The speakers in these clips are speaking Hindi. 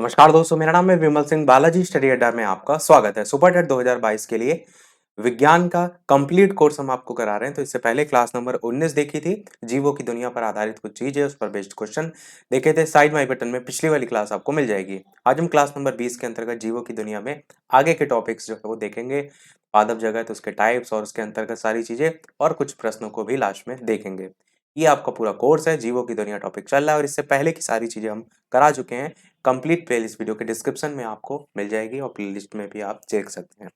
नमस्कार दोस्तों, मेरा नाम है विमल सिंह। बालाजी स्टडी अड्डा में आपका स्वागत है। सुपर टेट 2022 के लिए विज्ञान का कंप्लीट कोर्स हम आपको करा रहे हैं। तो इससे पहले क्लास नंबर 19 देखी थी, जीवों की दुनिया पर आधारित कुछ चीजें, उस पर बेस्ड क्वेश्चन देखे थे। साइड माई बटन में पिछली वाली क्लास आपको मिल जाएगी। आज हम क्लास नंबर 20 के अंतर्गत जीवों की दुनिया में आगे के टॉपिक्स जो है वो देखेंगे। पादप जगत, उसके टाइप्स और उसके अंतर्गत सारी चीजें, और कुछ प्रश्नों को भी लास्ट में देखेंगे। ये आपका पूरा कोर्स है, जीवों की दुनिया टॉपिक चल रहा है और इससे पहले की सारी चीजें हम करा चुके हैं। कंप्लीट प्लेलिस्ट वीडियो के डिस्क्रिप्शन में आपको मिल जाएगी और प्लेलिस्ट में भी आप देख सकते हैं।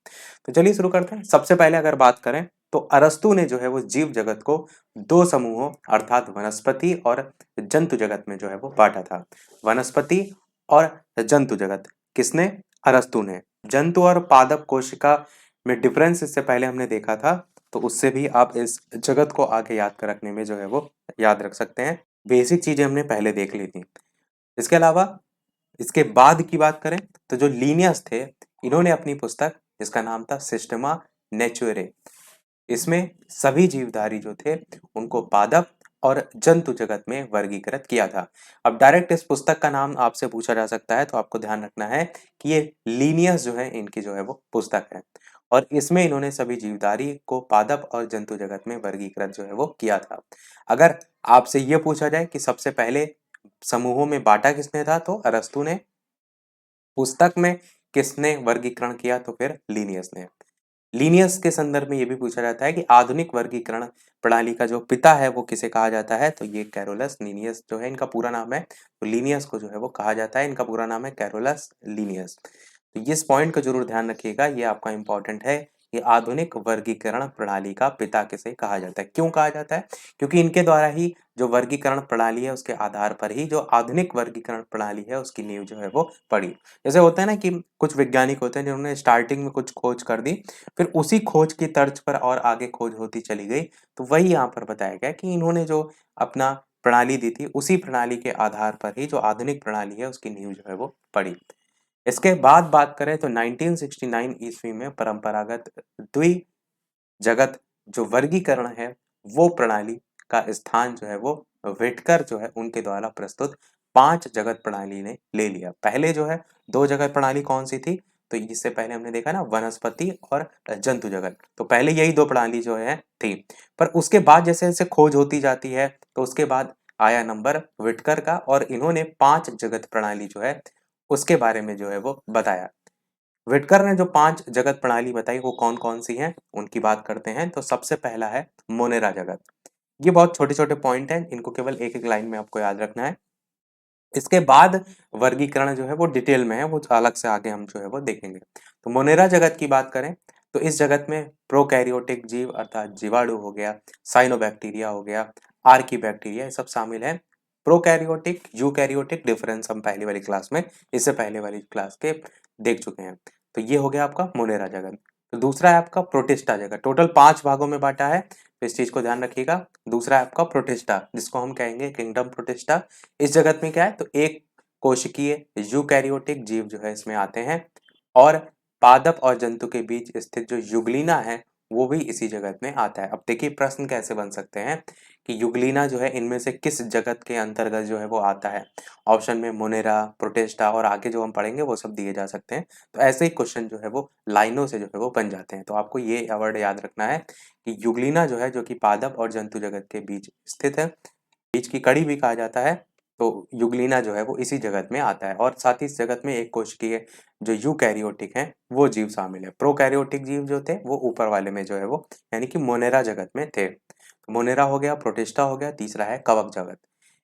तो चलिए शुरू करते हैं। सबसे पहले अगर बात करें तो अरस्तु ने जो है वो जीव जगत को दो समूहों अर्थात वनस्पति और जंतु जगत में जो है वो बांटा था। वनस्पति और जंतु जगत किसने? अरस्तु ने। जंतु और पादप कोशिका में डिफरेंस इससे पहले हमने देखा था, तो उससे भी आप इस जगत को आगे याद कर रखने में जो है वो याद रख सकते हैं। बेसिक चीजें हमने पहले देख ली थी। इसके अलावा इसके बाद की बात करें तो जो लीनियस थे, इन्होंने अपनी पुस्तक जिसका नाम था सिस्टमा नेचुरे, इसमें सभी जीवधारी जो थे उनको पादप और जंतु जगत में वर्गीकृत किया था। अब डायरेक्ट इस पुस्तक का नाम आपसे पूछा जा सकता है, तो आपको ध्यान रखना है कि ये लीनियस जो है इनकी जो है वो पुस्तक है और इसमें इन्होंने सभी जीवधारी को पादप और जंतु जगत में वर्गीकृत जो है वो किया था। अगर आपसे ये पूछा जाए कि सबसे पहले समूहों में बांटा किसने था, तो अरस्तु ने। पुस्तक में किसने वर्गीकरण किया, तो फिर लीनियस ने। लीनियस के संदर्भ में यह भी पूछा जाता है कि आधुनिक वर्गीकरण प्रणाली का जो पिता है वो किसे कहा जाता है, तो ये कैरोलस लीनियस जो है इनका पूरा नाम है। तो लीनियस को जो है वो कहा जाता है, इनका पूरा नाम है कैरोलस लीनियस। तो इस पॉइंट का जरूर ध्यान रखिएगा, ये आपका इंपॉर्टेंट है कि आधुनिक वर्गीकरण प्रणाली का पिता किसे कहा जाता है। क्यों कहा जाता है? क्योंकि इनके द्वारा ही जो वर्गीकरण प्रणाली है उसके आधार पर ही जो आधुनिक वर्गीकरण प्रणाली है उसकी नींव जो है वो पड़ी। जैसे होता है ना कि कुछ वैज्ञानिक होते हैं जिन्होंने स्टार्टिंग में कुछ खोज कर दी, फिर उसी खोज की तर्ज पर और आगे खोज होती चली गई। तो वही यहाँ पर बताया गया कि इन्होंने जो अपना प्रणाली दी थी, उसी प्रणाली के आधार पर ही जो आधुनिक प्रणाली है उसकी नींव जो है वो पड़ी। इसके बाद बात करें तो 1969 ईस्वी में परंपरागत द्वि जगत जो वर्गीकरण है, वो प्रणाली का स्थान जो है वो व्हिटकर जो है उनके द्वारा प्रस्तुत पांच जगत प्रणाली ने ले लिया। पहले जो है दो जगत प्रणाली कौन सी थी, तो इससे पहले हमने देखा ना वनस्पति और जंतु जगत, तो पहले यही दो प्रणाली जो है थी। पर उसके बाद जैसे जैसे खोज होती जाती है तो उसके बाद आया नंबर व्हिटकर का और इन्होंने पांच जगत प्रणाली जो है उसके बारे में जो है वो बताया। व्हिटकर ने जो पांच जगत प्रणाली बताई वो कौन कौन सी हैं उनकी बात करते हैं। तो सबसे पहला है मोनेरा जगत। ये बहुत छोटे छोटे पॉइंट हैं, इनको केवल एक एक लाइन में आपको याद रखना है। इसके बाद वर्गीकरण जो है वो डिटेल में है, वो अलग से आगे हम जो है वो देखेंगे। तो मोनेरा जगत की बात करें तो इस जगत में प्रोकैरियोटिक जीव अर्थात जीवाणु हो गया, साइनोबैक्टीरिया हो गया, आर्कीबैक्टीरिया, ये सब शामिल है। प्रोकैरियोटिक यूकैरियोटिक डिफरेंस हम पहली वाली क्लास में, इससे पहले वाली क्लास के देख चुके हैं। तो ये हो गया आपका मोनेरा जगत। तो दूसरा है आपका प्रोटिस्टा जगत। टोटल 5 भागों में बांटा है, तो इस चीज को ध्यान रखिएगा। दूसरा है आपका प्रोटिस्टा, जिसको हम कहेंगे किंगडम प्रोटिस्टा। इस जगत में क्या है, तो एक कोशिकीय यूकैरियोटिक जीव जो है इसमें आते हैं और पादप और जंतु के बीच स्थित जो युगलीना है वो भी इसी जगत में आता है। अब देखिए प्रश्न कैसे बन सकते हैं कि युगलीना जो है इनमें से किस जगत के अंतर्गत जो है वो आता है। ऑप्शन में मोनेरा, प्रोटेस्टा और आगे जो हम पढ़ेंगे वो सब दिए जा सकते हैं। तो ऐसे ही क्वेश्चन जो है वो लाइनों से जो है वो बन जाते हैं। तो आपको ये वर्ड याद रखना है कि युगलीना जो है जो कि पादप और जंतु जगत के बीच स्थित है, बीच की कड़ी भी कहा जाता है। तो युगलीना जो है वो इसी जगत में आता है और साथ ही इस जगत में एक कोशिकीय जो यूकैरियोटिक है वो जीव शामिल है। प्रोकैरियोटिक जीव जो थे वो ऊपर वाले में जो है वो यानी कि मोनेरा जगत में थे। तो मोनेरा हो गया, प्रोटिस्टा हो गया, तीसरा है कवक जगत।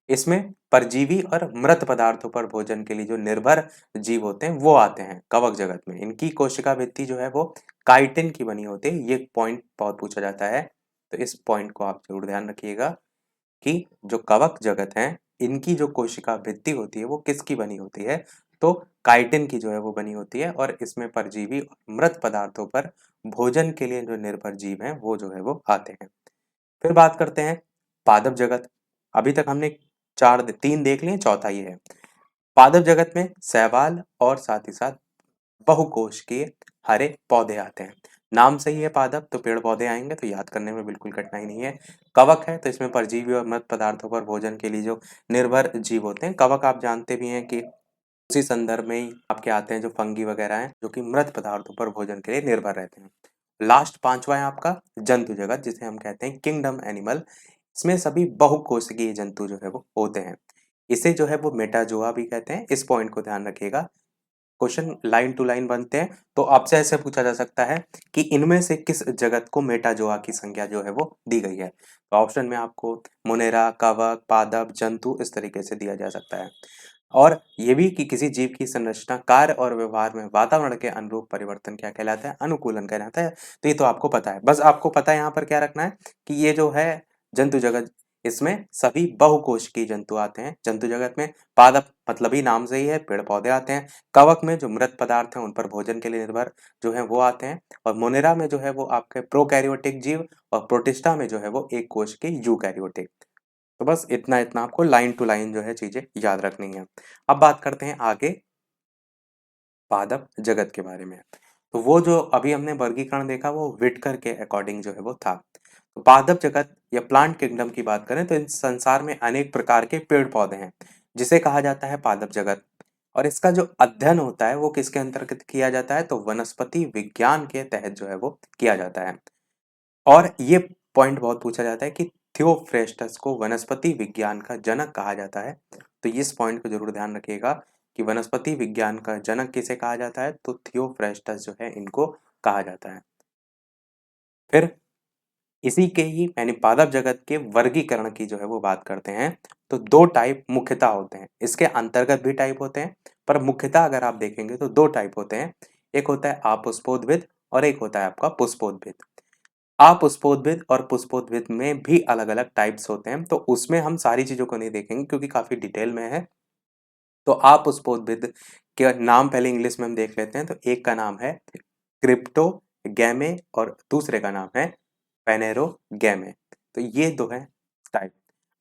इसमें परजीवी और मृत पदार्थों पर भोजन के लिए जो निर्भर जीव होते हैं वो आते हैं कवक जगत में। इनकी कोशिका भित्ति जो है वो काइटिन की बनी होती है। ये पॉइंट बहुत पूछा जाता है, तो इस पॉइंट को आप जरूर ध्यान रखिएगा कि जो कवक जगत है इनकी जो कोशिका भित्ति होती है वो किसकी बनी होती है, तो काइटिन की जो है वो बनी होती है और इसमें परजीवी और मृत पदार्थों पर भोजन के लिए जो निर्भर जीव हैं वो जो है वो आते हैं। फिर बात करते हैं पादप जगत। अभी तक हमने तीन देख लिए, चौथा ये है। पादप जगत में शैवाल और साथ ही साथ बहुकोशिकीय हरे पौधे आते हैं। नाम सही है पादप तो पेड़ पौधे आएंगे, तो याद करने में बिल्कुल कठिनाई नहीं है। कवक है तो इसमें परजीवी और मृत पदार्थों पर भोजन के लिए जो निर्भर जीव होते हैं। कवक आप जानते भी हैं कि उसी संदर्भ में ही आपके आते हैं जो फंगी वगैरह हैं, जो कि मृत पदार्थों पर भोजन के लिए निर्भर रहते हैं। लास्ट 5वां है आपका जंतु जगत, जिसे हम कहते हैं किंगडम एनिमल। इसमें सभी बहुकोशिकीय जंतु जो है वो होते हैं। इसे जो है वो मेटाजोआ भी कहते हैं। इस पॉइंट को ध्यान रखिएगा। क्वेश्चन लाइन टू लाइन बनते हैं, तो आपसे ऐसे पूछा जा सकता है कि इनमें से किस जगत को मेटाजोआ की संज्ञा जो है वो दी गई है। तो ऑप्शन में आपको मुनेरा, कवक, पादप, जंतु इस तरीके से दिया जा सकता है। और ये भी कि किसी जीव की संरचना, कार्य और व्यवहार में वातावरण के अनुरूप परिवर्तन क्या कहलाता है? अनुकूलन कहलाता है। तो ये तो आपको पता है। बस आपको पता है यहाँ पर क्या रखना है कि ये जो है जंतु जगत, इसमें सभी बहुकोशिकीय जंतु आते हैं। जंतु जगत में पादप मतलब ही नाम से ही है, पेड़ पौधे आते हैं। कवक में जो मृत पदार्थ हैं उन पर भोजन के लिए निर्भर जो है वो आते हैं। और मोनेरा में जो है वो आपके प्रोकैरियोटिक जीव, और प्रोटिस्टा में जो है वो एक कोश के यूकैरियोटिक। तो बस इतना इतना आपको लाइन टू लाइन जो है चीजें याद रखनी है। अब बात करते हैं आगे पादप जगत के बारे में। तो वो जो अभी हमने वर्गीकरण देखा वो विटकर के अकॉर्डिंग जो है वो था। तो पादप जगत या प्लांट किंगडम की बात करें तो इस संसार में अनेक प्रकार के पेड़ पौधे हैं, जिसे कहा जाता है पादप जगत। और इसका जो अध्ययन होता है वो किसके अंतर्गत किया जाता है? तो वनस्पति विज्ञान के तहत जो है वो किया जाता है। और ये पॉइंट बहुत पूछा जाता है कि थियोफ्रेस्टस को वनस्पति विज्ञान का जनक कहा जाता है। तो इस पॉइंट को जरूर ध्यान रखिएगा कि वनस्पति विज्ञान का जनक किसे कहा जाता है? तो थियोफ्रेस्टस जो है इनको कहा जाता है। फिर इसी के ही यानी पादप जगत के वर्गीकरण की जो है वो बात करते हैं, तो दो टाइप मुख्यतः होते हैं। इसके अंतर्गत भी टाइप होते हैं, पर मुख्यतः अगर आप देखेंगे तो दो टाइप होते हैं। एक होता है अपुष्पोद्भिद और एक होता है आपका पुष्पोद्भिद। अपुष्पोद्भिद और पुष्पोद्भिद में भी अलग अलग टाइप्स होते हैं, तो उसमें हम सारी चीजों को नहीं देखेंगे क्योंकि काफी डिटेल में है। तो अपुष्पोद्भिद के नाम पहले इंग्लिश में हम देख लेते हैं। तो एक का नाम है क्रिप्टोगैमे और दूसरे का नाम है पेनेरोगैमे। तो ये दो हैं टाइप।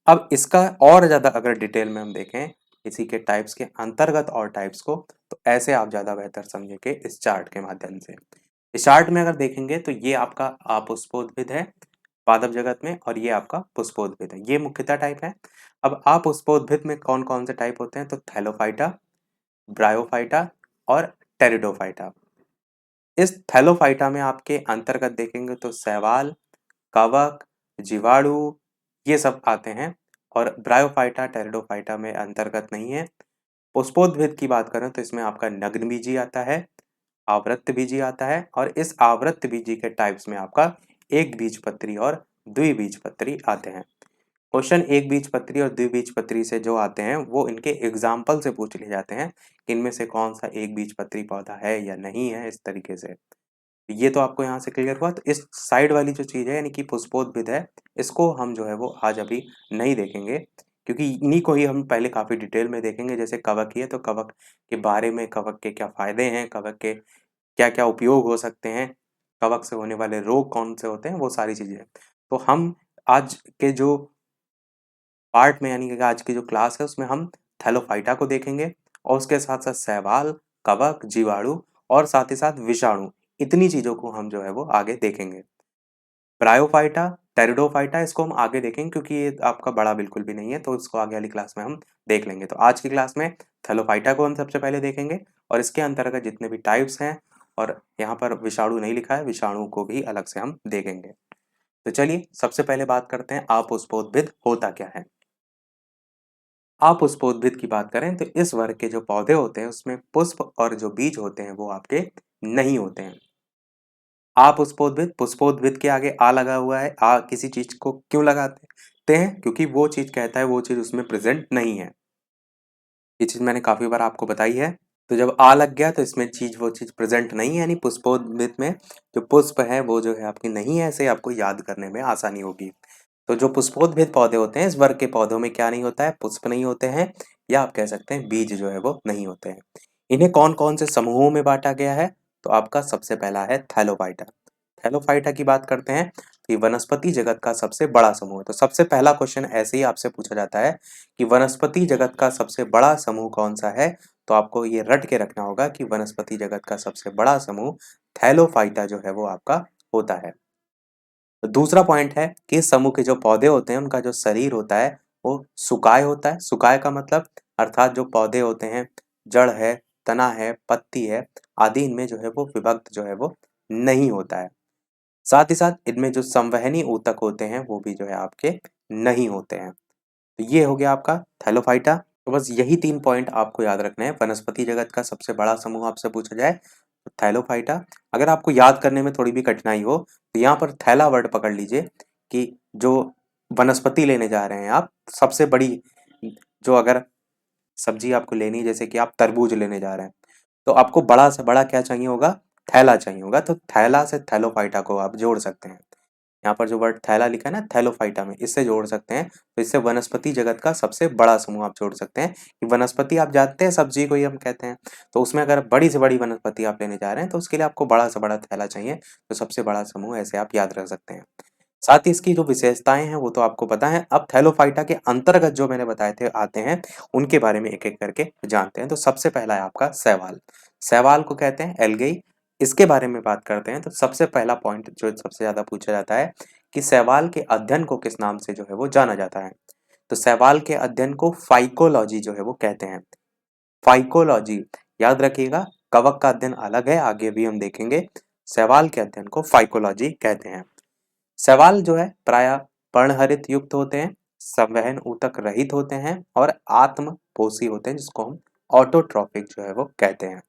अब इसका और ज्यादा अगर डिटेल में हम देखें इसी के टाइप्स के अंतर्गत और टाइप्स को, तो ऐसे आप ज्यादा बेहतर समझेंगे इस चार्ट के माध्यम से। इस चार्ट में अगर देखेंगे तो ये आपका अपुष्पोद्भिद है पादप जगत में, और ये आपका पुष्पोद्भिद है। ये मुख्यतः टाइप है। अब अपुष्पोद्भिद में कौन कौन से टाइप होते हैं? तो थैलोफाइटा, ब्रायोफाइटा और टेरिडोफाइटा। इस थैलोफाइटा में आपके अंतर्गत देखेंगे तो शैवाल, कवक, जीवाणु ये सब आते हैं। और ब्रायोफाइटा, टेरिडोफाइटा में अंतर्गत नहीं है। पुष्पोद्भिद की बात करें तो इसमें आपका नग्नबीजी आता है, आवृत्तबीजी आता है, और इस आवृत्तबीजी के टाइप्स में आपका एक बीजपत्री और द्विबीजपत्री आते हैं। क्वेश्चन एक बीजपत्री और द्विबीजपत्री से जो आते हैं वो इनके एग्जाम्पल से पूछ लिए जाते हैं कि इनमें से कौन सा एक बीजपत्री पौधा है या नहीं है, इस तरीके से। ये तो आपको यहाँ से क्लियर हुआ। तो इस साइड वाली जो चीज है यानी कि पुष्पोद्भिद है, इसको हम जो है वो आज अभी नहीं देखेंगे, क्योंकि इन्हीं को ही हम पहले काफी डिटेल में देखेंगे। जैसे कवक ही है तो कवक के बारे में, कवक के क्या फायदे हैं, कवक के क्या क्या उपयोग हो सकते हैं, कवक से होने वाले रोग कौन से होते हैं, वो सारी चीजें हैं। तो हम आज के जो पार्ट में यानी कि आज की जो क्लास है उसमें हम थैलोफाइटा को देखेंगे, और उसके साथ साथ शैवाल, कवक, जीवाणु और साथ ही साथ विषाणु, इतनी चीजों को हम जो है वो आगे देखेंगे। ब्रायोफाइटा, टेरिडोफाइटा इसको हम आगे देखेंगे क्योंकि ये आपका बड़ा बिल्कुल भी नहीं है, तो इसको आगे वाली क्लास में हम देख लेंगे। तो आज की क्लास में थैलोफाइटा को हम सबसे पहले देखेंगे, और इसके अंतर्गत जितने भी टाइप्स हैं, और यहाँ पर विषाणु नहीं लिखा है, विषाणु को भी अलग से हम देखेंगे। तो चलिए सबसे पहले बात करते हैं अपुष्पोद्भिद होता क्या है। अपुष्पोद्भिद की बात करें तो इस वर्ग के जो पौधे होते हैं उसमें पुष्प और जो बीज होते हैं वो आपके नहीं होते हैं। अपुष्पोद्भिद, पुष्पोद्भिद के आगे आ लगा हुआ है। आ किसी चीज को क्यों लगाते हैं? क्योंकि वो चीज कहता है वो चीज उसमें प्रेजेंट नहीं है। ये चीज मैंने काफी बार आपको बताई है। तो जब आ लग गया तो इसमें चीज वो चीज प्रेजेंट नहीं है, यानी पुष्पोद्भिद में जो पुष्प है वो जो है आपकी नहीं है, ऐसे आपको याद करने में आसानी होगी। तो जो पुष्पोद्भिद पौधे होते हैं इस वर्ग के पौधों में क्या नहीं होता है? पुष्प नहीं होते हैं, या आप कह सकते हैं बीज जो है वो नहीं होते हैं। इन्हें कौन कौन से समूहों में बांटा गया है? तो आपका सबसे पहला है थैलोफाइटा। थैलोफाइटा की बात करते हैं तो ये वनस्पति जगत का सबसे बड़ा समूह है। तो सबसे पहला क्वेश्चन ऐसे ही आपसे पूछा जाता है कि वनस्पति जगत का सबसे बड़ा समूह कौन सा है? तो आपको ये रट के रखना होगा कि वनस्पति जगत का सबसे बड़ा समूह थैलोफाइटा जो है वो आपका होता है। तो दूसरा पॉइंट है कि इस समूह के जो पौधे होते हैं उनका जो शरीर होता है वो सुकाय होता है। सुकाय का मतलब अर्थात जो पौधे होते हैं जड़ है, तना है, पत्ती है आदि इनमें जो है वो विभक्त जो है वो नहीं होता है। साथ ही साथ इनमें जो संवहनी ऊतक होते हैं वो भी जो है आपके नहीं होते हैं। तो ये हो गया आपका थैलोफाइटा। तो बस यही 3 पॉइंट आपको याद रखने हैं। वनस्पति जगत का सबसे बड़ा समूह आपसे पूछा जाए तो थैलोफाइटा। अगर आपको याद करने में थोड़ी भी कठिनाई हो तो यहाँ पर थैला वर्ड पकड़ लीजिए कि जो वनस्पति लेने जा रहे हैं आप सबसे बड़ी, जो अगर सब्जी आपको लेनी है जैसे कि आप तरबूज लेने जा रहे हैं तो आपको बड़ा से बड़ा क्या चाहिए होगा, थैला चाहिए होगा। तो थैला से थैलोफाइटा को आप जोड़ सकते हैं। यहाँ पर जो वर्ड थैला लिखा है ना थैलोफाइटा में, इससे जोड़ सकते हैं। तो इससे वनस्पति जगत का सबसे बड़ा समूह आप जोड़ सकते हैं कि वनस्पति आप जानते हैं सब्जी को ही हम कहते हैं। तो उसमें अगर बड़ी से बड़ी वनस्पति आप लेने जा रहे हैं तो उसके लिए आपको बड़ा से बड़ा थैला चाहिए। तो सबसे बड़ा समूह ऐसे आप याद रख सकते हैं। साथ ही इसकी जो विशेषताएं हैं वो तो आपको पता है। अब थैलोफाइटा के अंतर्गत जो मैंने बताए थे आते हैं उनके बारे में एक एक करके जानते हैं। तो सबसे पहला है आपका शैवाल। शैवाल को कहते हैं एल्गेई। इसके बारे में बात करते हैं तो सबसे पहला पॉइंट जो सबसे ज्यादा पूछा जाता है कि शैवाल के अध्ययन को किस नाम से जो है वो जाना जाता है। तो शैवाल के अध्ययन को फाइकोलॉजी जो है वो कहते हैं। फाइकोलॉजी याद रखिएगा, कवक का अध्ययन अलग है, आगे भी हम देखेंगे। शैवाल के अध्ययन को फाइकोलॉजी कहते हैं। शैवाल जो है प्रायः पर्णहरित युक्त होते हैं, संवहन ऊतक रहित होते हैं और आत्मपोषी होते हैं जिसको हम ऑटोट्रॉफिक जो है वो कहते हैं।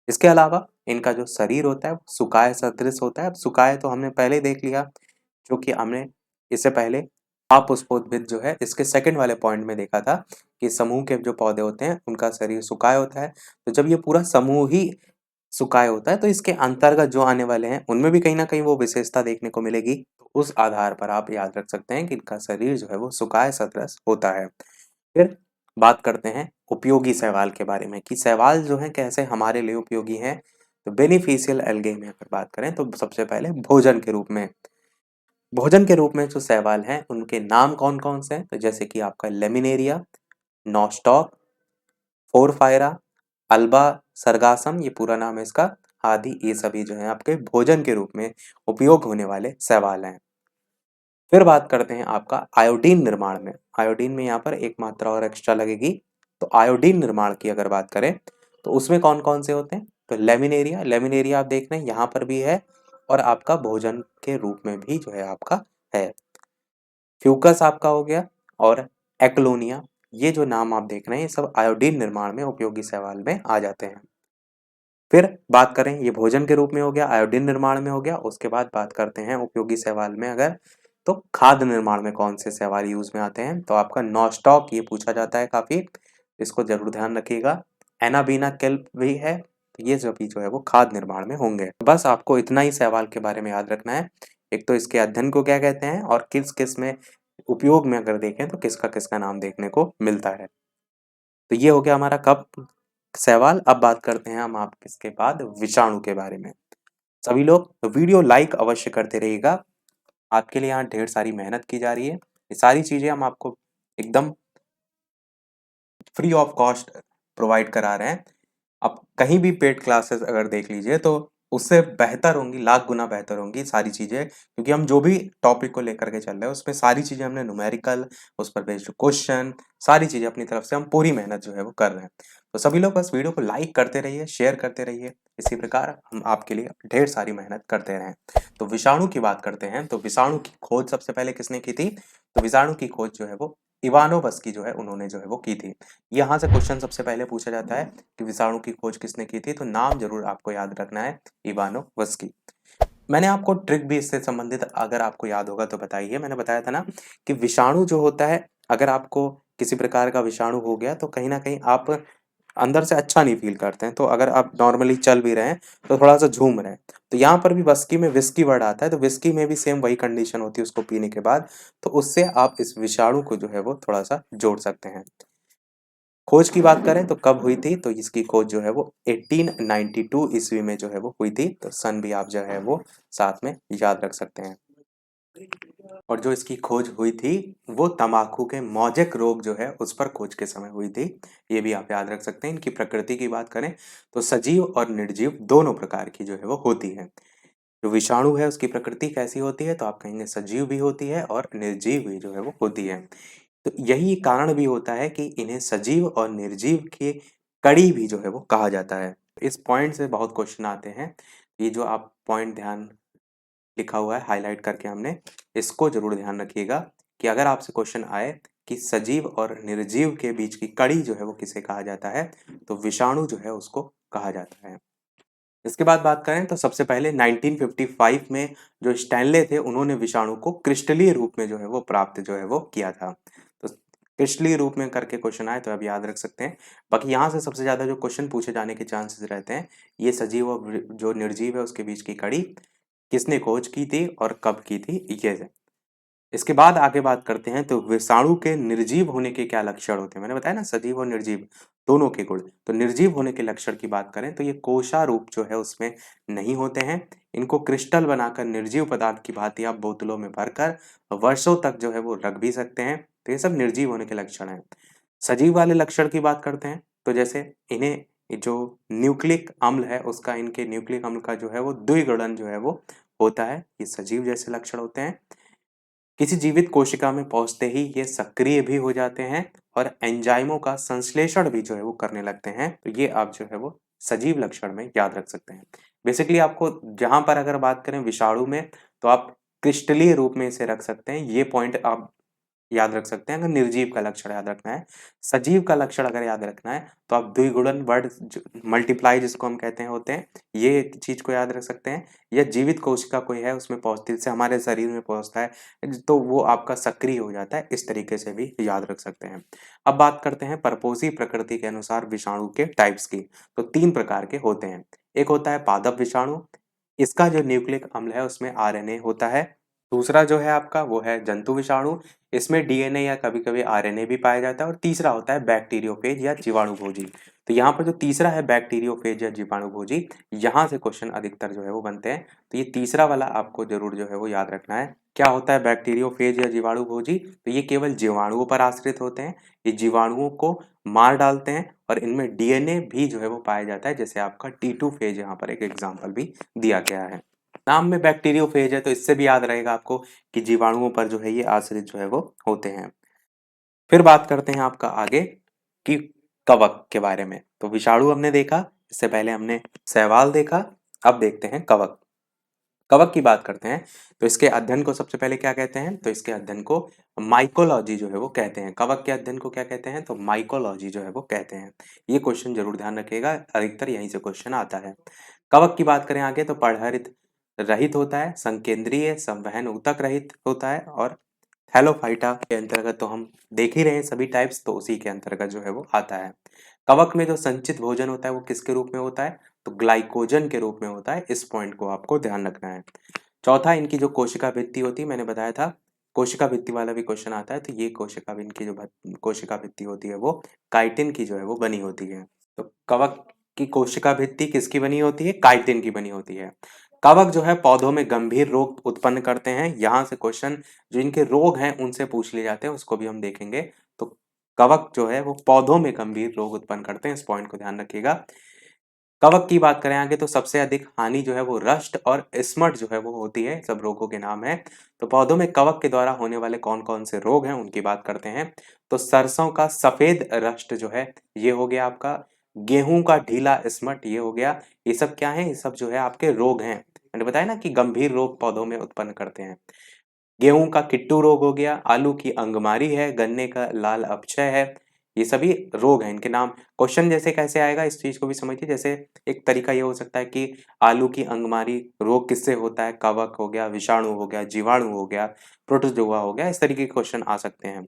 इसके अलावा इनका जो शरीर होता है वो सुकाय सदृश होता है। अब सुकाय तो हमने पहले ही देख लिया, क्योंकि हमने इससे पहले अपुष्पोद्भिद जो है इसके सेकंड वाले पॉइंट में देखा था कि समूह के जो पौधे होते हैं उनका शरीर सुकाय होता है। तो जब ये पूरा समूह ही सुकाय होता है तो इसके अंतर्गत जो आने वाले हैं उनमें भी कहीं ना कहीं वो विशेषता देखने को मिलेगी। तो उस आधार पर आप याद रख सकते हैं कि इनका शरीर जो है वो सुकाय सदृश होता है। फिर बात करते हैं उपयोगी शैवाल के बारे में कि शैवाल जो है कैसे हमारे लिए उपयोगी हैं। तो बेनिफिशियल एल्गे में अगर बात करें तो सबसे पहले भोजन के रूप में, भोजन के रूप में जो शैवाल हैं उनके नाम कौन कौन से हैं। तो जैसे कि आपका लेमिनेरिया, नॉस्टॉक, फोरफायरा, अल्बा सरगासम, ये पूरा नाम है इसका, आदि ये सभी जो है आपके भोजन के रूप में उपयोग होने वाले शैवाल हैं। फिर बात करते हैं आपका आयोडीन निर्माण में। आयोडीन में यहाँ पर एक मात्रा और एक्स्ट्रा लगेगी। तो आयोडीन निर्माण की अगर बात करें तो उसमें कौन कौन से होते हैं। तो लेमिनेरिया, लेमिनेरिया आप देख रहे हैं यहाँ पर भी है और आपका भोजन के रूप में भी जो है आपका है। फ्यूकस आपका हो गया और एक्लोनिया, ये जो नाम आप देख रहे हैं ये सब आयोडीन निर्माण में उपयोगी शैवाल में आ जाते हैं। फिर बात करें, ये भोजन के रूप में हो गया, आयोडीन निर्माण में हो गया। उसके बाद बात करते हैं उपयोगी शैवाल में अगर, तो खाद्य निर्माण में कौन से शैवाल यूज में आते हैं। तो आपका नॉस्टॉक ये पूछा जाता है काफी, इसको जरूर ध्यान रखिएगा। एनाबीना केल्प भी है। तो ये सभी जो है वो खाद्य निर्माण में होंगे। बस आपको इतना ही शैवाल के बारे में याद रखना है। एक तो इसके अध्ययन को क्या कहते हैं और किस किस में उपयोग में अगर देखें तो किसका किसका नाम देखने को मिलता है। तो ये हो गया हमारा कप सवाल। अब बात करते हैं हम आप इसके बाद विषाणु के बारे में। सभी लोग वीडियो लाइक अवश्य करते रहिएगा। आपके लिए यहाँ ढेर सारी मेहनत की जा रही है। ये सारी चीजें हम आपको एकदम फ्री ऑफ कॉस्ट प्रोवाइड करा रहे हैं। आप कहीं भी पेड क्लासेस अगर देख लीजिए तो उससे बेहतर होंगी, लाख गुना बेहतर होंगी सारी चीजें, क्योंकि हम जो भी टॉपिक को लेकर के चल रहे हैं उसमें सारी चीजें हमने न्यूमेरिकल, उस पर बेस्ड क्वेश्चन, सारी चीजें अपनी तरफ से हम पूरी मेहनत जो है वो कर रहे हैं। तो सभी लोग बस वीडियो को लाइक करते रहिए, शेयर करते रहिए। इसी प्रकार हम आपके लिए ढेर सारी मेहनत करते रहें। तो विषाणु की बात करते हैं। तो विषाणु की खोज सबसे पहले किसने की थी। तो विषाणु की खोज जो है वो इवानोवस्की जो है उन्होंने जो है वो की थी। यहाँ से क्वेश्चन सबसे पहले पूछा जाता है कि विषाणु की खोज किसने की थी। तो नाम जरूर आपको याद रखना है, इवानोवस्की। मैंने आपको ट्रिक भी इससे संबंधित अगर आपको याद होगा तो बताइए। मैंने बताया था ना कि विषाणु जो होता है, अगर आपको किसी प्रकार का विषाणु हो गया तो कहीं ना कहीं आप अंदर से अच्छा नहीं फील करते हैं। तो अगर आप नॉर्मली चल भी रहे हैं तो थोड़ा सा झूम रहे हैं। तो यहाँ पर भी वस्की में विस्की वर्ड आता है। तो विस्की में भी सेम वही कंडीशन होती है उसको पीने के बाद। तो उससे आप इस विषाणु को जो है वो थोड़ा सा जोड़ सकते हैं। खोज की बात करें तो कब हुई थी। तो इसकी खोज जो है वो 1892 ईस्वी में जो है वो हुई थी। तो सन भी आप जो है वो साथ में याद रख सकते हैं। और जो इसकी खोज हुई थी वो तंबाकू के मौजिक रोग जो है उस पर खोज के समय हुई थी। ये भी आप याद रख सकते हैं। इनकी प्रकृति की बात करें तो सजीव और निर्जीव दोनों प्रकार की जो है वो होती है। जो विषाणु है उसकी प्रकृति कैसी होती है। तो आप कहेंगे सजीव भी होती है और निर्जीव भी जो है वो होती है। तो यही कारण भी होता है कि इन्हें सजीव और निर्जीव के कड़ी भी जो है वो कहा जाता है। इस पॉइंट से बहुत क्वेश्चन आते हैं। ये जो आप पॉइंट ध्यान लिखा हुआ है हाईलाइट करके हमने, इसको जरूर ध्यान रखिएगा कि अगर आपसे क्वेश्चन आए कि सजीव और निर्जीव के बीच की कड़ी जो है वो किसे कहा जाता है, तो विषाणु जो है उसको कहा जाता है। इसके बाद बात करें तो सबसे पहले 1955 में जो स्टैनले थे उन्होंने विषाणु को क्रिस्टलीय रूप में जो है वो प्राप्त जो है वो किया था। तो क्रिस्टलीय रूप में करके क्वेश्चन आए तो अब याद रख सकते हैं। बाकी यहाँ से सबसे ज्यादा जो क्वेश्चन पूछे जाने के चांसेस रहते हैं, ये सजीव और जो निर्जीव है उसके बीच की कड़ी किसने खोज की थी और कब की थी, ये है। इसके बाद आगे बात करते हैं तो विषाणु के निर्जीव होने के क्या लक्षण होते हैं। मैंने बताया ना सजीव और निर्जीव दोनों के गुण। तो निर्जीव होने के लक्षण की बात करें तो ये कोशारूप जो है उसमें नहीं होते हैं। इनको क्रिस्टल बनाकर निर्जीव पदार्थ की भांति आप बोतलों में भरकर वर्षों तक जो है वो रख भी सकते हैं। तो ये सब निर्जीव होने के लक्षण हैं। सजीव वाले लक्षण की बात करते हैं तो जैसे इन्हें जो न्यूक्लिक अम्ल है उसका, इनके न्यूक्लिक अम्ल का जो है वो द्विगुणन जो है वो होता है। ये सजीव जैसे लक्षण होते हैं। किसी जीवित कोशिका में पहुंचते ही ये सक्रिय भी हो जाते हैं और एंजाइमों का संश्लेषण भी जो है वो करने लगते हैं। तो ये आप जो है वो सजीव लक्षण में याद रख सकते हैं। बेसिकली आपको जहां पर अगर बात करें विषाणु में, तो आप क्रिस्टलीय रूप में इसे रख सकते हैं। ये पॉइंट आप याद रख सकते हैं अगर निर्जीव का लक्षण याद रखना है। सजीव का लक्षण अगर याद रखना है तो आप द्विगुणन वर्ड मल्टीप्लाई जिसको हम कहते हैं होते हैं, ये चीज को याद रख सकते हैं। या जीवित कोशिका कोई है उसमें पहुंचती से हमारे शरीर में पहुंचता है तो वो आपका सक्रिय हो जाता है, इस तरीके से भी याद रख सकते हैं। अब बात करते हैं परपोषी प्रकृति के अनुसार विषाणु के टाइप्स की। तो 3 प्रकार के होते हैं। एक होता है पादप विषाणु, इसका जो न्यूक्लिक अम्ल है उसमें आरएनए होता है। दूसरा जो है आपका वो है जंतु विषाणु, इसमें डीएनए या कभी-कभी आरएनए भी पाया जाता है। और तीसरा होता है बैक्टीरियोफेज या जीवाणुभोजी। तो यहाँ पर जो तीसरा है बैक्टीरियोफेज या जीवाणुभोजी, यहाँ से क्वेश्चन अधिकतर जो है वो बनते हैं। तो ये तीसरा वाला आपको जरूर जो है वो याद रखना है। क्या होता है बैक्टीरियोफेज या जीवाणुभोजी? तो ये केवल जीवाणुओं पर आश्रित होते हैं। ये जीवाणुओं को मार डालते हैं और इनमें डीएनए भी जो है वो पाया जाता है। जैसे आपका T2 फेज यहाँ पर एक एग्जाम्पल भी दिया गया है। नाम में बैक्टीरियोफेज है तो इससे भी याद रहेगा आपको कि जीवाणुओं पर जो है ये आश्रित जो है वो होते हैं। फिर बात करते हैं आपका आगे कि कवक के बारे में। तो विषाणु हमने देखा, इससे पहले हमने शैवाल देखा, अब देखते हैं कवक। कवक की बात करते हैं तो इसके अध्ययन को सबसे पहले क्या कहते हैं, तो इसके अध्ययन को माइकोलॉजी जो है वो कहते हैं। कवक के अध्ययन को क्या कहते हैं, तो माइकोलॉजी जो है वो कहते हैं। ये क्वेश्चन जरूर ध्यान रखिएगा, अधिकतर यहीं से क्वेश्चन आता है। कवक की बात करें आगे तो पर्णहरित रहित होता है, संकेंद्रीय संवहन ऊतक रहित होता है और थैलोफाइटा के अंतर्गत तो हम देख ही रहे हैं सभी टाइप्स, तो उसी के अंतर्गत जो है वो आता है। कवक में जो संचित भोजन होता है वो किसके रूप में होता है, तो ग्लाइकोजन के रूप में होता है। इस पॉइंट को आपको ध्यान रखना है। चौथा, इनकी जो कोशिका भित्ति होती है, मैंने बताया था कोशिका भित्ति वाला भी क्वेश्चन आता है। तो ये कोशिका इनकी जो कोशिका भित्ति होती है वो काइटिन की जो है वो बनी होती है। तो कवक की कोशिका भित्ति किसकी बनी होती है, काइटिन की बनी होती है। कवक जो है पौधों में गंभीर रोग उत्पन्न करते हैं। यहाँ से क्वेश्चन जो इनके रोग हैं उनसे पूछ लिए जाते हैं, उसको भी हम देखेंगे। तो कवक जो है वो पौधों में गंभीर रोग उत्पन्न करते हैं, इस पॉइंट को ध्यान रखिएगा। कवक की बात करें आगे तो सबसे अधिक हानि जो है वो रस्ट और स्मट जो है वो होती है, सब रोगों के नाम है। तो पौधों में कवक के द्वारा होने वाले कौन कौन से रोग हैं उनकी बात करते हैं। तो सरसों का सफेद रस्ट जो है ये हो गया आपका, गेहूं का ढीला स्मट ये हो गया। ये सब क्या है, ये सब जो है आपके रोग हैं। मैंने बताया ना कि गंभीर रोग पौधों में उत्पन्न करते हैं। गेहूं का किट्टू रोग हो गया, आलू की अंगमारी है, गन्ने का लाल अपक्षय है। ये सभी रोग हैं, इनके नाम। क्वेश्चन जैसे कैसे आएगा इस चीज को भी समझिए। जैसे एक तरीका ये हो सकता है कि आलू की अंगमारी रोग किससे होता है, कवक हो गया, विषाणु हो गया, जीवाणु हो गया, प्रोटोजोआ हो गया, इस तरीके के क्वेश्चन आ सकते हैं।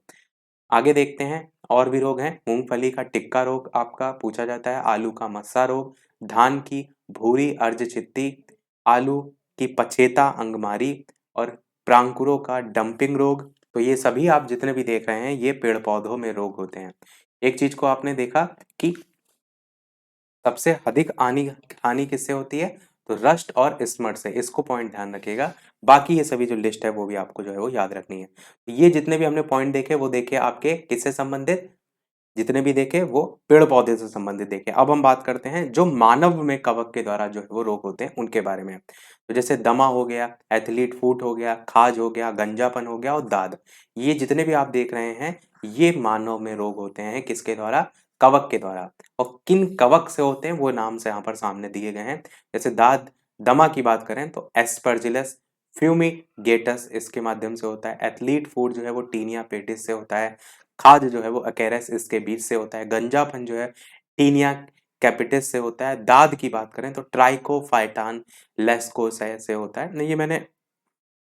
आगे देखते हैं और भी रोग हैं। मूंगफली का टिक्का रोग आपका पूछा जाता है, आलू का मस्सा रोग, धान की भूरी अर्ध चित्ती, आलू की पछेता अंगमारी और प्रांकुरों का डंपिंग रोग। तो ये सभी आप जितने भी देख रहे हैं ये पेड़ पौधों में रोग होते हैं। एक चीज को आपने देखा कि सबसे अधिक हानि हानि किससे होती है, तो रस्ट और स्मट से, इसको पॉइंट ध्यान रखिएगा। बाकी ये सभी जो लिस्ट है वो भी आपको जो है वो याद रखनी है। तो ये जितने भी हमने पॉइंट देखे वो देखे आपके किससे संबंधित, जितने भी देखे वो पेड़ पौधे से संबंधित देखे। अब हम बात करते हैं जो मानव में कवक के द्वारा जो है वो रोग होते हैं उनके बारे में। तो जैसे दमा हो गया, एथलीट फूट हो गया, खाज हो गया, गंजापन हो गया और दाद, ये जितने भी आप देख रहे हैं ये मानव में रोग होते हैं किसके द्वारा, कवक के द्वारा। और किन कवक से होते हैं वो नाम से यहाँ पर सामने दिए गए हैं। जैसे दाद दमा की बात करें तो एस्परजिलस फ्यूमिगेटस इसके माध्यम से होता है। एथलीट फूड जो है वो टीनिया पेटिस से होता है। खाद जो है वो अकेरस इसके बीज से होता है। गंजापन जो है टीनिया कैपिटिस से होता है। दाद की बात करें तो ट्राइकोफाइटान लेस्कोसाe से होता है। नहीं, ये मैंने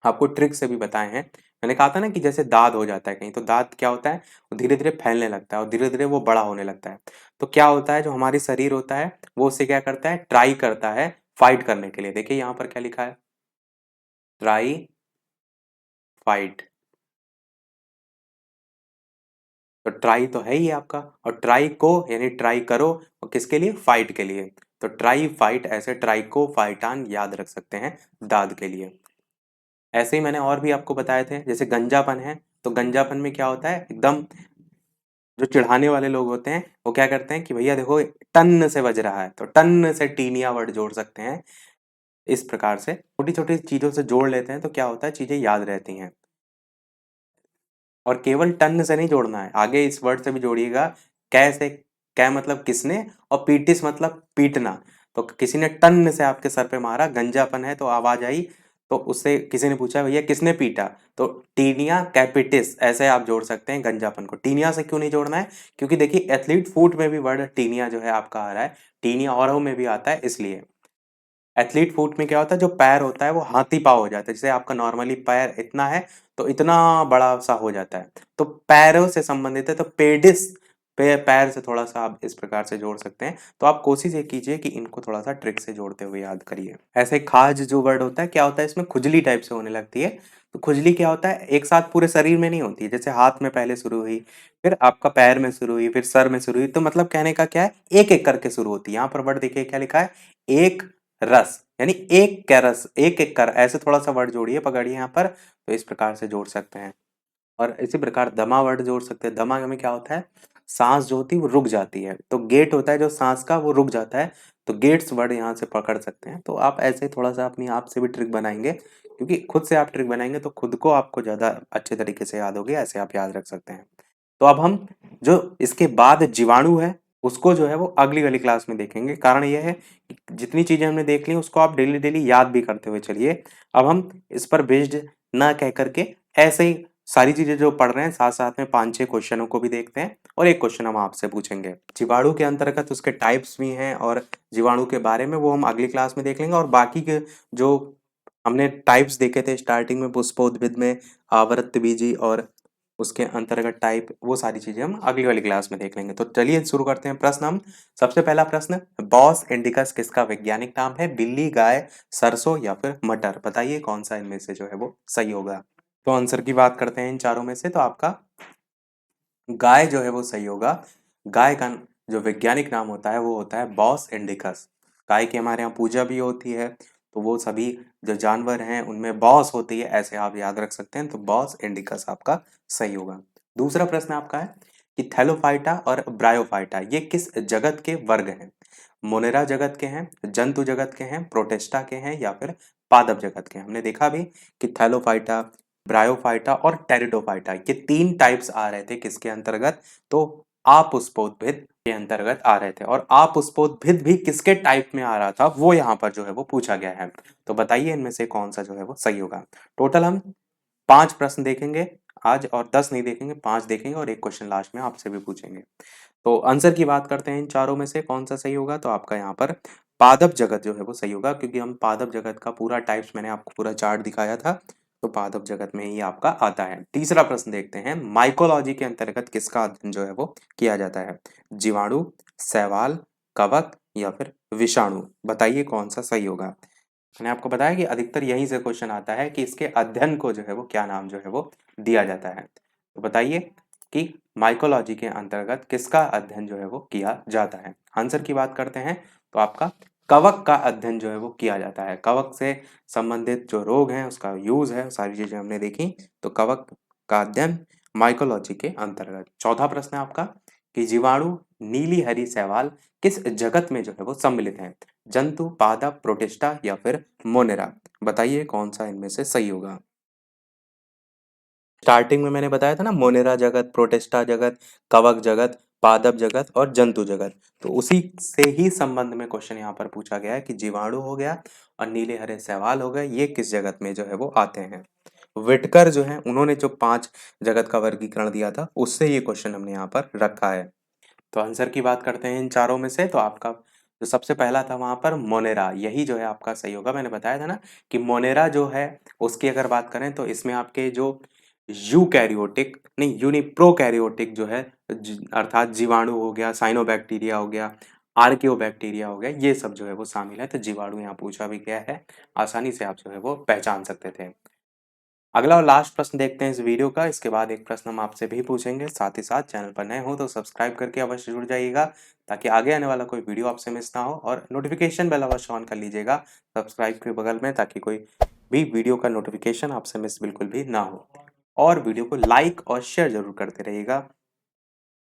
आपको ट्रिक से भी बताए हैं। मैंने कहा था ना कि जैसे दाद हो जाता है कहीं, तो दाद क्या होता है, वो धीरे धीरे फैलने लगता है और धीरे धीरे वो बड़ा होने लगता है। तो क्या होता है, जो हमारी शरीर होता है वो उससे क्या करता है, ट्राई करता है फाइट करने के लिए। देखिए यहाँ पर क्या लिखा है, ट्राई फाइट। तो ट्राई तो है ही आपका, और ट्राई को यानी ट्राई करो, और किसके लिए, फाइट के लिए। तो ट्राई फाइट, ऐसे ट्राइको फाइटान याद रख सकते हैं दाद के लिए। ऐसे ही मैंने और भी आपको बताए थे, जैसे गंजापन है, तो गंजापन में क्या होता है, एकदम जो चिढ़ाने वाले लोग होते हैं वो क्या करते हैं कि भैया देखो टन से बज रहा है, तो टन से टीनिया वर्ड जोड़ सकते हैं। इस प्रकार से छोटी छोटी चीजों से जोड़ लेते हैं तो क्या होता है, चीजें याद रहती हैं। और केवल टन से नहीं जोड़ना है, आगे इस वर्ड से भी जोड़िएगा। कैसे, कै मतलब किसने, और पीटिस मतलब पीटना। तो किसी ने टन से आपके सर पे मारा, गंजापन है तो आवाज आई, तो उससे किसी ने पूछा भैया किसने पीटा, तो टीनिया कैपिटिस ऐसे आप जोड़ सकते हैं गंजापन को। टीनिया से क्यों नहीं जोड़ना है, क्योंकि देखिए एथलीट फूट में भी वर्ड टीनिया जो है आपका आ रहा है, टीनिया और में भी आता है, इसलिए एथलीट फुट में क्या होता है, जो पैर होता है वो हाथी पाँव हो जाता है। जैसे आपका नॉर्मली पैर इतना है तो इतना बड़ा सा हो जाता है, तो पैरों से संबंधित है, तो पेडिस पैर से थोड़ा सा आप इस प्रकार से जोड़ सकते हैं। तो आप कोशिश ये कीजिए कि इनको थोड़ा सा ट्रिक से जोड़ते हुए याद करिए। ऐसे खाज जो वर्ड होता है, क्या होता है, इसमें खुजली टाइप से होने लगती है। तो खुजली क्या होता है, एक साथ पूरे शरीर में नहीं होती है, जैसे हाथ में पहले शुरू हुई, फिर आपका पैर में शुरू हुई, फिर सर में शुरू हुई, तो मतलब कहने का क्या है, एक एक करके शुरू होती है। यहाँ पर वर्ड देखिए क्या लिखा है, एक रस, यानी एक कैरस, एक एक कर, ऐसे थोड़ा सा वर्ड जोड़िए, पकड़िए यहाँ पर, तो इस प्रकार से जोड़ सकते हैं। और इसी प्रकार दमा वर्ड जोड़ सकते हैं। दमा में क्या होता है, सांस जो होती है वो रुक जाती है, तो गेट होता है जो सांस का वो रुक जाता है, तो गेट्स वर्ड यहाँ से पकड़ सकते हैं। तो आप ऐसे थोड़ा सा अपनी आप से भी ट्रिक बनाएंगे, क्योंकि खुद से आप ट्रिक बनाएंगे तो खुद को आपको ज्यादा अच्छे तरीके से याद होगी, ऐसे आप याद रख सकते हैं। तो अब हम जो इसके बाद जीवाणु है उसको जो है वो अगली वाली क्लास में देखेंगे। कारण यह है कि जितनी चीजें हमने देख ली उसको आप डेली डेली याद भी करते हुए चलिए। अब हम इस पर बेस्ड ना कह करके ऐसे ही सारी चीजें जो पढ़ रहे हैं साथ साथ में 5-6 क्वेश्चनों को भी देखते हैं, और एक क्वेश्चन हम आपसे पूछेंगे। जीवाणु के अंतर्गत उसके टाइप्स भी हैं, और जीवाणु के बारे में वो हम अगली क्लास में देख लेंगे। और बाकी के जो हमने टाइप्स देखे थे स्टार्टिंग में, पुष्पोद्भिद में आवृतबीजी और उसके अंतर्गत टाइप, वो सारी चीजें हम अगली वाली क्लास में देख लेंगे। तो चलिए शुरू करते हैं प्रश्न हम। सबसे पहला प्रश्न, बॉस इंडिकस किसका वैज्ञानिक नाम है, बिल्ली, गाय, सरसों या फिर मटर, बताइए कौन सा इनमें से जो है वो सही होगा। तो आंसर की बात करते हैं इन चारों में से, तो आपका गाय जो है वो सही होगा। गाय का जो वैज्ञानिक नाम होता है वो होता है बॉस इंडिकस। गाय की हमारे यहाँ पूजा भी होती है, तो वो सभी जो जानवर हैं उनमें बॉस होती है, ऐसे आप याद रख सकते हैं। तो बॉस इंडिकस आपका सही होगा। दूसरा प्रश्न आपका है कि थैलोफाइटा और ब्रायोफाइटा ये किस जगत के वर्ग हैं, मोनेरा जगत के हैं, जंतु जगत के हैं, प्रोटेस्टा के हैं या फिर पादप जगत के हैं। हमने देखा भी कि थैलोफाइटा, ब्रायोफाइटा और टेरिडोफाइटा ये 3 टाइप्स आ रहे थे किसके अंतर्गत, तो अपुष्पोद्भिद के अंतर्गत आ रहे थे। और अपुष्पोद्भिद भी किसके टाइप में आ रहा था वो यहाँ पर जो है वो पूछा गया है। तो बताइए इनमें से कौन सा जो है वो सही होगा। टोटल हम 5 प्रश्न देखेंगे आज, और 10 नहीं देखेंगे, 5 देखेंगे, और एक क्वेश्चन लास्ट में आपसे भी पूछेंगे। तो आंसर की बात करते हैं इन चारों में से कौन सा सही होगा, तो आपका यहाँ पर पादप जगत जो है वो सही होगा, क्योंकि हम पादप जगत का पूरा टाइप्स मैंने आपको पूरा चार्ट दिखाया था, तो पादप जगत में ही आपका आता है। तीसरा प्रश्न देखते हैं, माइकोलॉजी के अंतर्गत किसका अध्ययन जो है वो किया जाता है, जीवाणु, शैवाल, कवक या फिर विषाणु, बताइए कौन सा सही होगा। मैंने आपको बताया कि अधिकतर यहीं से क्वेश्चन आता है कि इसके अध्ययन को जो है वो क्या नाम जो है वो दिया जाता है। तो बताइए कि माइकोलॉजी के अंतर्गत किसका अध्ययन जो है वो किया जाता है। आंसर की बात करते हैं तो आपका कवक का अध्ययन जो है वो किया जाता है। कवक से संबंधित जो रोग हैं उसका यूज है, सारी चीजें हमने देखी, तो कवक का अध्ययन माइकोलॉजी के अंतर्गत। चौथा प्रश्न है आपका कि जीवाणु, नीली हरी शैवाल किस जगत में जो है वो सम्मिलित है, जंतु, पादप, प्रोटिस्टा या फिर मोनेरा, बताइए कौन सा इनमें से सही होगा। स्टार्टिंग में मैंने बताया था ना, मोनेरा जगत, प्रोटिस्टा जगत, कवक जगत, पादप जगत और जंतु जगत। तो उसी से ही संबंध में क्वेश्चन यहाँ पर पूछा गया है कि जीवाणु हो गया और नीले हरे शैवाल हो गए, ये किस जगत में जो है वो आते हैं। विटकर जो है उन्होंने जो 5 जगत का वर्गीकरण दिया था, उससे ये क्वेश्चन हमने यहाँ पर रखा है। तो आंसर की बात करते हैं इन चारों में से, तो आपका जो सबसे पहला था वहाँ पर मोनेरा, यही जो है आपका सही होगा। मैंने बताया था ना कि मोनेरा जो है उसकी अगर बात करें तो इसमें आपके जो यूकैरियोटिक नहीं यूनि प्रोकैरियोटिक जो है अर्थात जीवाणु हो गया, साइनोबैक्टीरिया हो गया, आर्कियोबैक्टीरिया हो गया, ये सब जो है वो शामिल है। तो जीवाणु यहाँ पूछा भी गया है, आसानी से आप जो है वो पहचान सकते थे। अगला और लास्ट प्रश्न देखते हैं इस वीडियो का, इसके बाद एक प्रश्न हम आपसे भी पूछेंगे। साथ ही साथ चैनल पर नए हो तो सब्सक्राइब करके अवश्य जुड़ जाइएगा, ताकि आगे आने वाला कोई वीडियो आपसे मिस ना हो, और नोटिफिकेशन बेल अवश्य ऑन कर लीजिएगा सब्सक्राइब के बगल में, ताकि कोई भी वीडियो का नोटिफिकेशन आपसे मिस बिल्कुल भी ना हो। और वीडियो को लाइक और शेयर जरूर करते रहिएगा।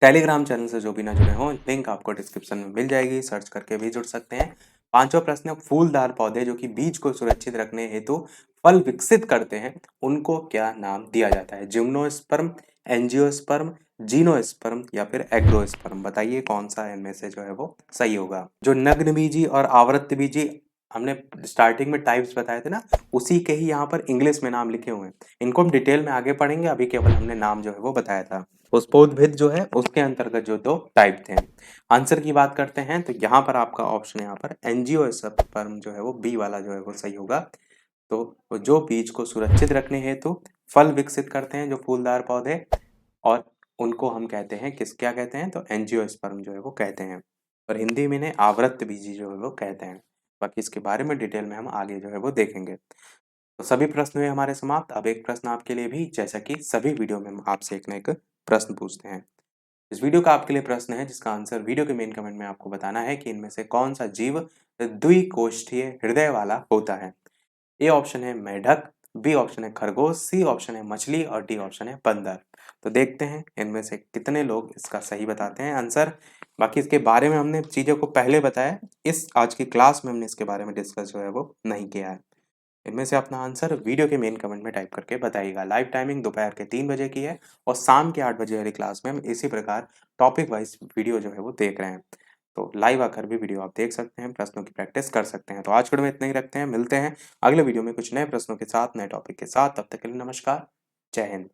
टेलीग्राम चैनल से जो भी ना जुड़े हों, लिंक आपको डिस्क्रिप्शन में मिल जाएगी, सर्च करके भी जुड़ सकते हैं। पांचवा प्रश्न, फूलदार पौधे जो कि बीज को सुरक्षित रखने हेतु फल विकसित करते हैं, उनको क्या नाम दिया जाता है? जिम्नोस्पर्म, एंजियोस्पर्म, जीनोस्पर्म या फिर एग्रोस्पर्म? बताइए कौन सा इनमें से जो है वो सही होगा। जो नग्नबीजी और आवृत्तबीजी हमने स्टार्टिंग में टाइप्स बताए थे ना, उसी के ही यहाँ पर इंग्लिश में नाम लिखे हुए हैं। इनको हम डिटेल में आगे पढ़ेंगे, अभी केवल हमने नाम जो है वो बताया था। पुष्पोद्भिद जो है उसके अंतर्गत जो 2 टाइप थे। आंसर की बात करते हैं तो यहाँ पर आपका ऑप्शन यहाँ पर एंजियोस्पर्म जो है वो बी वाला जो है वो सही होगा। तो जो बीज को सुरक्षित रखने हेतु फल विकसित करते हैं, जो फूलदार पौधे, और उनको हम कहते हैं क्या कहते हैं? तो एंजियोस्पर्म जो है वो कहते हैं, और हिंदी में इन्हें आवृत्तबीजी जो है वो कहते हैं। बाकी इसके बारे में डिटेल में हम आगे जो है वो देखेंगे। तो सभी प्रश्न हुए हमारे समाप्त। अब एक प्रश्न आपके लिए भी, जैसा कि सभी वीडियो में हम आपसे एक ना एक प्रश्न पूछते हैं। इस वीडियो का आपके लिए प्रश्न है, जिसका आंसर वीडियो के मेन कमेंट में आपको बताना है कि इनमें से कौन सा जीव द्विकोष्ठीय हृदय वाला होता है। ए ऑप्शन है मेढक, बी ऑप्शन है खरगोश, सी ऑप्शन है मछली और डी ऑप्शन है बंदर। तो देखते हैं इनमें से कितने लोग इसका सही बताते हैं आंसर। बाकी इसके बारे में हमने चीज़ों को पहले बताया, इस आज की क्लास में हमने इसके बारे में डिस्कस जो है वो नहीं किया है। इनमें से अपना आंसर वीडियो के मेन कमेंट में टाइप करके बताइएगा। लाइव टाइमिंग दोपहर के 3 बजे की है, और शाम के 8 बजे वाली क्लास में हम इसी प्रकार टॉपिक वाइज वीडियो जो है वो देख रहे हैं। तो लाइव आकर भी वीडियो आप देख सकते हैं, प्रश्नों की प्रैक्टिस कर सकते हैं। तो आज के वीडियो में इतना ही रखते हैं, मिलते हैं अगले वीडियो में कुछ नए प्रश्नों के साथ, नए टॉपिक के साथ। तब तक के लिए नमस्कार, जय हिंद।